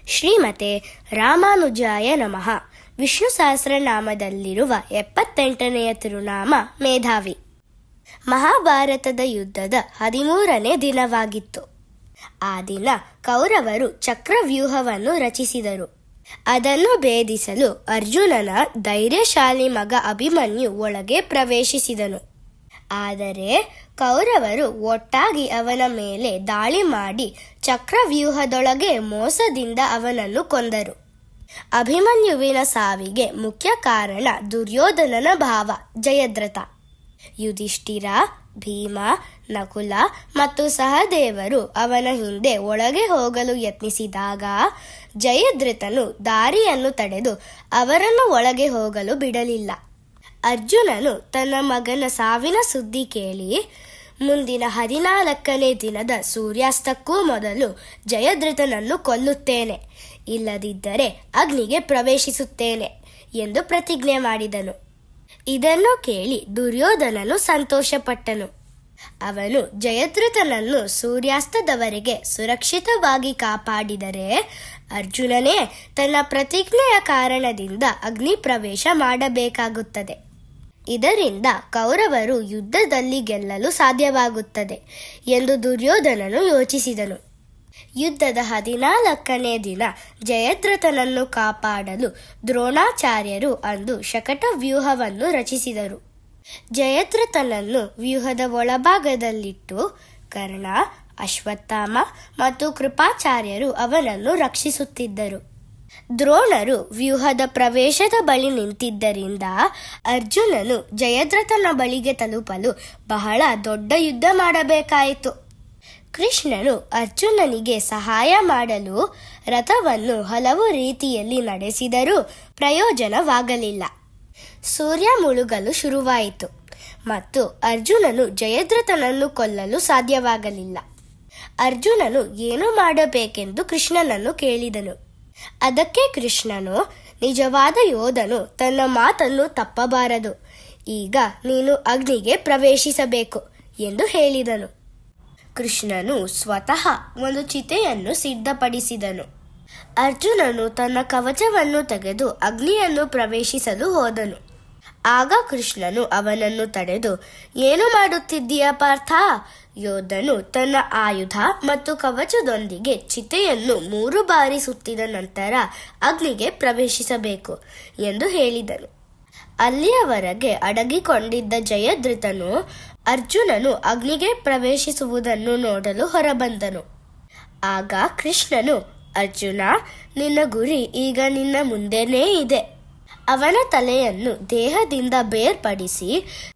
ಶ್ರೀಮತೆ ರಾಮಾನುಜಾಯ ನಮಃ. ವಿಷ್ಣು ಸಹಸ್ರನಾಮದಲ್ಲಿರುವ 78ನೆಯ ತಿರುನಾಮ ಮೇಧಾವಿ. ಮಹಾಭಾರತದ ಯುದ್ಧದ 13ನೇ ದಿನವಾಗಿತ್ತು. ಆ ದಿನ ಕೌರವರು ಚಕ್ರವ್ಯೂಹವನ್ನು ರಚಿಸಿದರು. ಅದನ್ನು ಭೇದಿಸಲು ಅರ್ಜುನನ ಧೈರ್ಯಶಾಲಿ ಮಗ ಅಭಿಮನ್ಯು ಒಳಗೆ ಪ್ರವೇಶಿಸಿದನು. ಆದರೆ ಕೌರವರು ಒಟ್ಟಾಗಿ ಅವನ ಮೇಲೆ ದಾಳಿ ಮಾಡಿ ಚಕ್ರವ್ಯೂಹದೊಳಗೆ ಮೋಸದಿಂದ ಅವನನ್ನು ಕೊಂದರು. ಅಭಿಮನ್ಯುವಿನ ಸಾವಿಗೆ ಮುಖ್ಯ ಕಾರಣ ದುರ್ಯೋಧನನ ಭಾವ ಜಯದ್ರಥ. ಯುಧಿಷ್ಠಿರ, ಭೀಮ, ನಕುಲ ಮತ್ತು ಸಹದೇವರು ಅವನ ಹಿಂದೆ ಒಳಗೆ ಹೋಗಲು ಯತ್ನಿಸಿದಾಗ ಜಯದ್ರಥನು ದಾರಿಯನ್ನು ತಡೆದು ಅವರನ್ನು ಒಳಗೆ ಹೋಗಲು ಬಿಡಲಿಲ್ಲ. ಅರ್ಜುನನು ತನ್ನ ಮಗನ ಸಾವಿನ ಸುದ್ದಿ ಕೇಳಿ ಮುಂದಿನ 14ನೇ ದಿನದ ಸೂರ್ಯಾಸ್ತಕ್ಕೂ ಮೊದಲು ಜಯದ್ರಥನನ್ನು ಕೊಲ್ಲುತ್ತೇನೆ, ಇಲ್ಲದಿದ್ದರೆ ಅಗ್ನಿಗೆ ಪ್ರವೇಶಿಸುತ್ತೇನೆ ಎಂದು ಪ್ರತಿಜ್ಞೆ ಮಾಡಿದನು. ಇದನ್ನು ಕೇಳಿ ದುರ್ಯೋಧನನು ಸಂತೋಷಪಟ್ಟನು. ಅವನು ಜಯದ್ರಥನನ್ನು ಸೂರ್ಯಾಸ್ತದವರೆಗೆ ಸುರಕ್ಷಿತವಾಗಿ ಕಾಪಾಡಿದರೆ ಅರ್ಜುನನೇ ತನ್ನ ಪ್ರತಿಜ್ಞೆಯ ಕಾರಣದಿಂದ ಅಗ್ನಿ ಪ್ರವೇಶ ಮಾಡಬೇಕಾಗುತ್ತದೆ. ಇದರಿಂದ ಕೌರವರು ಯುದ್ಧದಲ್ಲಿ ಗೆಲ್ಲಲು ಸಾಧ್ಯವಾಗುತ್ತದೆ ಎಂದು ದುರ್ಯೋಧನನು ಯೋಚಿಸಿದನು. ಯುದ್ಧದ 14ನೇ ದಿನ ಜಯದ್ರಥನನ್ನು ಕಾಪಾಡಲು ದ್ರೋಣಾಚಾರ್ಯರು ಅಂದು ಶಕಟ ವ್ಯೂಹವನ್ನು ರಚಿಸಿದರು. ಜಯದ್ರಥನನ್ನು ವ್ಯೂಹದ ಒಳಭಾಗದಲ್ಲಿಟ್ಟು ಕರ್ಣ, ಅಶ್ವತ್ಥಾಮ ಮತ್ತು ಕೃಪಾಚಾರ್ಯರು ಅವನನ್ನು ರಕ್ಷಿಸುತ್ತಿದ್ದರು. ದ್ರೋಣರು ವ್ಯೂಹದ ಪ್ರವೇಶದ ಬಳಿ ನಿಂತಿದ್ದರಿಂದ ಅರ್ಜುನನು ಜಯದ್ರಥನ ಬಳಿಗೆ ತಲುಪಲು ಬಹಳ ದೊಡ್ಡ ಯುದ್ಧ ಮಾಡಬೇಕಾಯಿತು. ಕೃಷ್ಣನು ಅರ್ಜುನನಿಗೆ ಸಹಾಯ ಮಾಡಲು ರಥವನ್ನು ಹಲವು ರೀತಿಯಲ್ಲಿ ನಡೆಸಿದರೂ ಪ್ರಯೋಜನವಾಗಲಿಲ್ಲ. ಸೂರ್ಯ ಮುಳುಗಲು ಶುರುವಾಯಿತು ಮತ್ತು ಅರ್ಜುನನು ಜಯದ್ರಥನನ್ನು ಕೊಲ್ಲಲು ಸಾಧ್ಯವಾಗಲಿಲ್ಲ. ಅರ್ಜುನನು ಏನು ಮಾಡಬೇಕೆಂದು ಕೃಷ್ಣನನ್ನು ಕೇಳಿದನು. ಅದಕ್ಕೆ ಕೃಷ್ಣನು, ನಿಜವಾದ ಯೋಧನು ತನ್ನ ಮಾತನ್ನು ತಪ್ಪಬಾರದು, ಈಗ ನೀನು ಅಗ್ನಿಗೆ ಪ್ರವೇಶಿಸಬೇಕು ಎಂದು ಹೇಳಿದನು. ಕೃಷ್ಣನು ಸ್ವತಃ ಒಂದು ಚಿತೆಯನ್ನು ಸಿದ್ಧಪಡಿಸಿದನು. ಅರ್ಜುನನು ತನ್ನ ಕವಚವನ್ನು ತೆಗೆದು ಅಗ್ನಿಯನ್ನು ಪ್ರವೇಶಿಸಲು ಹೋದನು. ಆಗ ಕೃಷ್ಣನು ಅವನನ್ನು ತಡೆದು, ಏನು ಮಾಡುತ್ತಿದ್ದೀಯ ಪಾರ್ಥ? ಯೋಧನು ತನ್ನ ಆಯುಧ ಮತ್ತು ಕವಚದೊಂದಿಗೆ ಚಿತೆಯನ್ನು 3 ಬಾರಿ ಸುತ್ತಿದ ನಂತರ ಅಗ್ನಿಗೆ ಪ್ರವೇಶಿಸಬೇಕು ಎಂದು ಹೇಳಿದನು. ಅಲ್ಲಿಯವರೆಗೆ ಅಡಗಿಕೊಂಡಿದ್ದ ಜಯದ್ರಥನು ಅರ್ಜುನನು ಅಗ್ನಿಗೆ ಪ್ರವೇಶಿಸುವುದನ್ನು ನೋಡಲು ಹೊರಬಂದನು. ಆಗ ಕೃಷ್ಣನು, ಅರ್ಜುನ, ನಿನ್ನ ಗುರಿ ಈಗ ನಿನ್ನ ಮುಂದೆನೇ ಇದೆ. ಅವನ ತಲೆಯನ್ನು ದೇಹದಿಂದ ಬೇರ್ಪಡಿಸಿ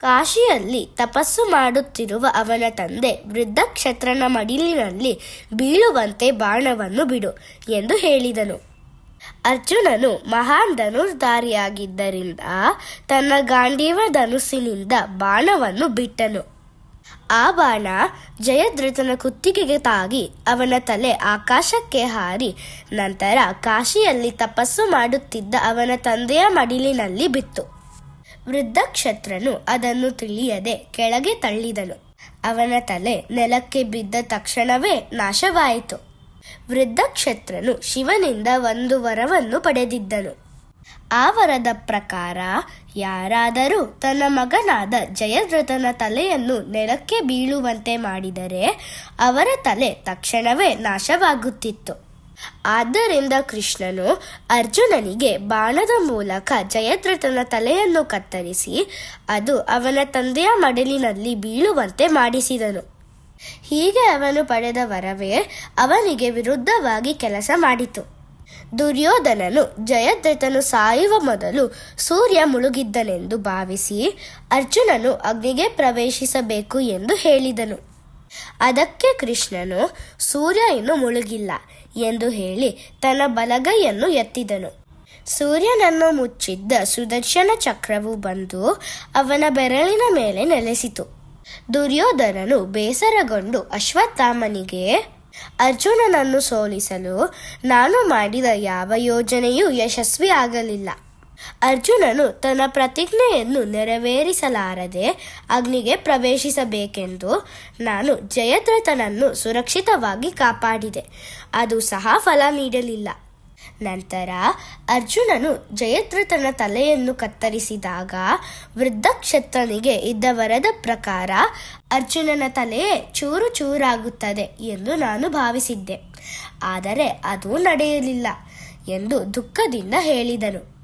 ಕಾಶಿಯಲ್ಲಿ ತಪಸ್ಸು ಮಾಡುತ್ತಿರುವ ಅವನ ತಂದೆ ವೃದ್ಧಕ್ಷತ್ರನ ಮಡಿಲಿನಲ್ಲಿ ಬೀಳುವಂತೆ ಬಾಣವನ್ನು ಬಿಡು ಎಂದು ಹೇಳಿದನು. ಅರ್ಜುನನು ಮಹಾನ್ ಧನುರ್ಧಾರಿಯಾಗಿದ್ದರಿಂದ ತನ್ನ ಗಾಂಡೀವ ಧನುಸ್ಸಿನಿಂದ ಬಾಣವನ್ನು ಬಿಟ್ಟನು. ಆ ಬಾಣ ಜಯದ್ರಥನ ಕುತ್ತಿಗೆಗೆ ತಾಗಿ ಅವನ ತಲೆ ಆಕಾಶಕ್ಕೆ ಹಾರಿ ನಂತರ ಕಾಶಿಯಲ್ಲಿ ತಪಸ್ಸು ಮಾಡುತ್ತಿದ್ದ ಅವನ ತಂದೆಯ ಮಡಿಲಿನಲ್ಲಿ ಬಿತ್ತು. ವೃದ್ಧಕ್ಷತ್ರನು ಅದನ್ನು ತಿಳಿಯದೆ ಕೆಳಗೆ ತಳ್ಳಿದನು. ಅವನ ತಲೆ ನೆಲಕ್ಕೆ ಬಿದ್ದ ತಕ್ಷಣವೇ ನಾಶವಾಯಿತು. ವೃದ್ಧಕ್ಷತ್ರನು ಶಿವನಿಂದ ಒಂದು ವರವನ್ನು ಪಡೆದಿದ್ದನು. ಆ ವರದ ಪ್ರಕಾರ ಯಾರಾದರೂ ತನ್ನ ಮಗನಾದ ಜಯದ್ರಥನ ತಲೆಯನ್ನು ನೆಲಕ್ಕೆ ಬೀಳುವಂತೆ ಮಾಡಿದರೆ ಅವರ ತಲೆ ತಕ್ಷಣವೇ ನಾಶವಾಗುತ್ತಿತ್ತು. ಆದ್ದರಿಂದ ಕೃಷ್ಣನು ಅರ್ಜುನನಿಗೆ ಬಾಣದ ಮೂಲಕ ಜಯದ್ರಥನ ತಲೆಯನ್ನು ಕತ್ತರಿಸಿ ಅದು ಅವನ ತಂದೆಯ ಮಡಿಲಿನಲ್ಲಿ ಬೀಳುವಂತೆ ಮಾಡಿಸಿದನು. ಹೀಗೆ ಅವನು ಪಡೆದ ವರವೇ ಅವನಿಗೆ ವಿರುದ್ಧವಾಗಿ ಕೆಲಸ ಮಾಡಿತು. ದುರ್ಯೋಧನನು ಜಯದ್ರಥನು ಸಾಯುವ ಮೊದಲು ಸೂರ್ಯ ಮುಳುಗಿದ್ದನೆಂದು ಭಾವಿಸಿ ಅರ್ಜುನನು ಅಗ್ನಿಗೆ ಪ್ರವೇಶಿಸಬೇಕು ಎಂದು ಹೇಳಿದನು. ಅದಕ್ಕೆ ಕೃಷ್ಣನು, ಸೂರ್ಯ ಇನ್ನು ಮುಳುಗಿಲ್ಲ ಎಂದು ಹೇಳಿ ತನ್ನ ಬಲಗೈಯನ್ನು ಎತ್ತಿದನು. ಸೂರ್ಯನನ್ನು ಮುಚ್ಚಿದ್ದ ಸುದರ್ಶನ ಚಕ್ರವು ಬಂದು ಅವನ ಬೆರಳಿನ ಮೇಲೆ ನೆಲೆಸಿತು. ದುರ್ಯೋಧನನು ಬೇಸರಗೊಂಡು ಅಶ್ವತ್ಥಾಮನಿಗೆ, ಅರ್ಜುನನನ್ನು ಸೋಲಿಸಲು ನಾನು ಮಾಡಿದ ಯಾವ ಯೋಜನೆಯೂ ಯಶಸ್ವಿ ಆಗಲಿಲ್ಲ. ಅರ್ಜುನನು ತನ್ನ ಪ್ರತಿಜ್ಞೆಯನ್ನು ನೆರವೇರಿಸಲಾರದೆ ಅಗ್ನಿಗೆ ಪ್ರವೇಶಿಸಬೇಕೆಂದು ನಾನು ಜಯದ್ರಥನನ್ನು ಸುರಕ್ಷಿತವಾಗಿ ಕಾಪಾಡಿದೆ. ಅದು ಸಹ ಫಲ ನೀಡಲಿಲ್ಲ. ನಂತರ ಅರ್ಜುನನು ಜಯದ್ರಥನ ತಲೆಯನ್ನು ಕತ್ತರಿಸಿದಾಗ ವೃದ್ಧಕ್ಷತ್ರನಿಗೆ ಇದ್ದ ವರದ ಪ್ರಕಾರ ಅರ್ಜುನನ ತಲೆಯೇ ಚೂರು ಚೂರಾಗುತ್ತದೆ ಎಂದು ನಾನು ಭಾವಿಸಿದ್ದೆ. ಆದರೆ ಅದು ನಡೆಯಲಿಲ್ಲ ಎಂದು ದುಃಖದಿಂದ ಹೇಳಿದನು.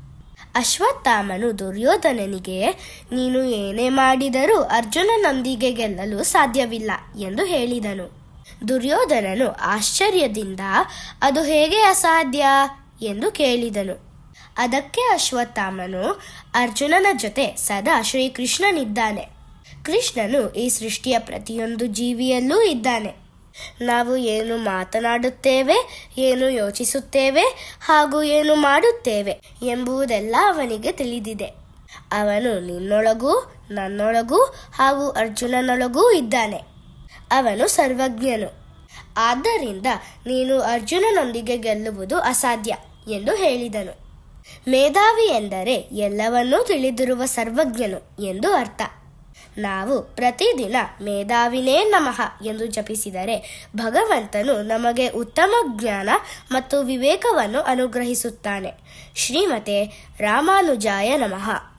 ಅಶ್ವತ್ಥಾಮನು ದುರ್ಯೋಧನನಿಗೆ, ನೀನು ಏನೇ ಮಾಡಿದರೂ ಅರ್ಜುನನೊಂದಿಗೆ ಗೆಲ್ಲಲು ಸಾಧ್ಯವಿಲ್ಲ ಎಂದು ಹೇಳಿದನು. ದುರ್ಯೋಧನನು ಆಶ್ಚರ್ಯದಿಂದ, ಅದು ಹೇಗೆ ಅಸಾಧ್ಯ ಎಂದು ಕೇಳಿದನು. ಅದಕ್ಕೆ ಅಶ್ವತ್ಥಾಮನು, ಅರ್ಜುನನ ಜೊತೆ ಸದಾ ಶ್ರೀಕೃಷ್ಣನಿದ್ದಾನೆ. ಕೃಷ್ಣನು ಈ ಸೃಷ್ಟಿಯ ಪ್ರತಿಯೊಂದು ಜೀವಿಯಲ್ಲೂ ಇದ್ದಾನೆ. ನಾವು ಏನು ಮಾತನಾಡುತ್ತೇವೆ, ಏನು ಯೋಚಿಸುತ್ತೇವೆ ಹಾಗೂ ಏನು ಮಾಡುತ್ತೇವೆ ಎಂಬುದೆಲ್ಲ ಅವನಿಗೆ ತಿಳಿದಿದೆ. ಅವನು ನಿನ್ನೊಳಗೂ ನನ್ನೊಳಗೂ ಹಾಗೂ ಅರ್ಜುನನೊಳಗೂ ಇದ್ದಾನೆ. ಅವನು ಸರ್ವಜ್ಞನು. ಆದ್ದರಿಂದ ನೀನು ಅರ್ಜುನನೊಂದಿಗೆ ಗೆಲ್ಲುವುದು ಅಸಾಧ್ಯ ಎಂದು ಹೇಳಿದನು. ಮೇಧಾವಿ ಎಂದರೆ ಎಲ್ಲವನ್ನೂ ತಿಳಿದಿರುವ ಸರ್ವಜ್ಞನು ಎಂದು ಅರ್ಥ. ನಾವು ಪ್ರತಿದಿನ ಮೇಧಾವಿನೇ ನಮಃ ಎಂದು ಜಪಿಸಿದರೆ ಭಗವಂತನು ನಮಗೆ ಉತ್ತಮ ಜ್ಞಾನ ಮತ್ತು ವಿವೇಕವನ್ನು ಅನುಗ್ರಹಿಸುತ್ತಾನೆ. ಶ್ರೀಮತೆ ರಾಮಾನುಜಾಯ ನಮಃ.